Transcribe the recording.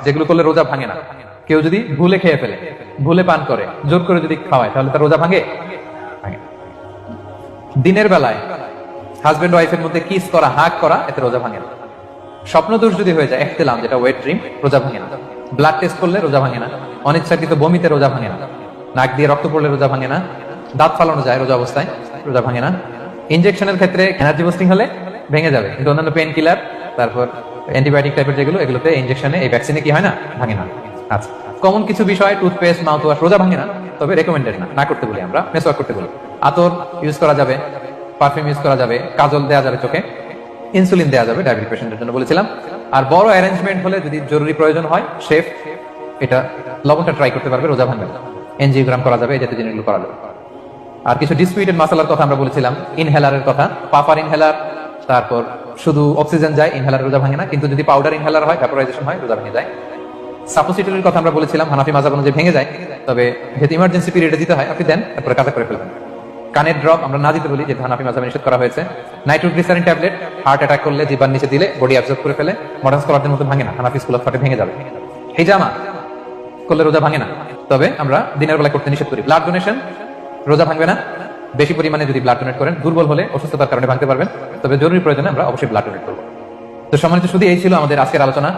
যেগুলো করলে রোজা ভাঙে না। কেউ যদি ভুলে খেয়ে ফেলে, ভুলে পান করে, জোর করে যদি খাওয়ায়, তাহলে তার রোজা ভাঙে? ভাঙে। দিনের বেলায় হাজবেন্ড ওয়াইফের মধ্যে কিস করা, হাগ করা, এতে রোজা ভাঙে না। স্বপ্ন দোষ যদি হয়ে যায়, ইহতিলাম যেটা ওয়েট ড্রিম, রোজা ভাঙে না। ব্লাড টেস্ট করলে রোজা ভাঙে না। অনিচ্ছাকৃত বমিতে রোজা ভাঙে না। নাক দিয়ে রক্ত পড়লে রোজা ভাঙে না। দাঁত ফালানো যায় রোজা অবস্থায়, রোজা ভাঙে না। ইনজেকশনের ক্ষেত্রে এনার্জি বুস্টিং হলে ভেঙে যাবে, কিন্তু অন্যান্য পেন কিলার, তারপর অ্যান্টিবায়োটিক টাইপের যেগুলো, এগুলোতে ইনজেকশনে, এই ভ্যাকসিনে কি হয় না, ভাঙে না। আচ্ছা, কমন কিছু বিষয়, টুথপেস্ট, মাউথ ওয়াশ, রোজা ভাঙে না, তবে রেকমেন্ডেড না, না করতে বলি আমরা। মেসওয়াক করতে বলি। আতর ইউজ করা যাবে, পারফিউম ইউজ করা যাবে, কাজল দেওয়া যাবে চোখে, ইনসুলিন দেওয়া যাবে ডায়াবেটিক পেশেন্টের জন্য বলেছিলাম। আর বড় অ্যারেঞ্জমেন্ট হলে যদি জরুরি প্রয়োজন হয়, শেফ এটা লবণটা ট্রাই করতে পারবে, রোজা ভাঙবে না। এনজিওগ্রাম করা যাবে, এই জাতীয় জিনিসগুলো করা যাবে। আর কিছু ডিসপিউটেড মাসালার কথা আমরা বলেছিলাম, ইনহেলারের কথা, পাফার ইনহেলার, তারপর শুধু অক্সিজেন যায়, ইনহেলার রোজা ভাঙে না, কিন্তু যদি পাউডার ইনহেলার হয়, ভ্যাপোরাইজেশন হয়, রোজা ভেঙে যায়। সাপোসিটরির কথা আমরা বলেছিলাম, হানাফি মাযহাব অনুযায়ী ভেঙে যায়, তবে যেহেতু ইমার্জেন্সি পিরিয়ডে দিতে হয়, আপনি দেন, তারপরে কাজা করে ফেলবেন। কানের ড্রপ আমরা না দিতে বলি, যেটা হানাফি মাযহাবে নিষেধ করা হয়েছে। নাইট্রোগ্লিসারিন ট্যাবলেট হার্ট অ্যাটাক করলে জিহ্বার নিচে দিলে বডি অ্যাবজর্ব করে ফেলে, মডার্ন স্কলারদের মতো ভাঙে না, হানাফি স্কুল অফ থটে ভেঙে যাবে। হিজামা করলে রোজা ভাঙে না, তবে আমরা দিনের বেলা করতে নিষেধ করি। ব্লাড ডোনেশন রোজা ভাঙবে না, বেশি পরিমাণে যদি ব্লাড ডোনেট করেন। দুর্বল হলে, অসুস্থতার কারণে ভাঙতে পারবেন, তবে জরুরি প্রয়োজনে আমরা অবশ্যই ব্লাড ডোনেট করবো। তো সম্মানিত, শুধু এই ছিল আমাদের আজকের আলোচনা।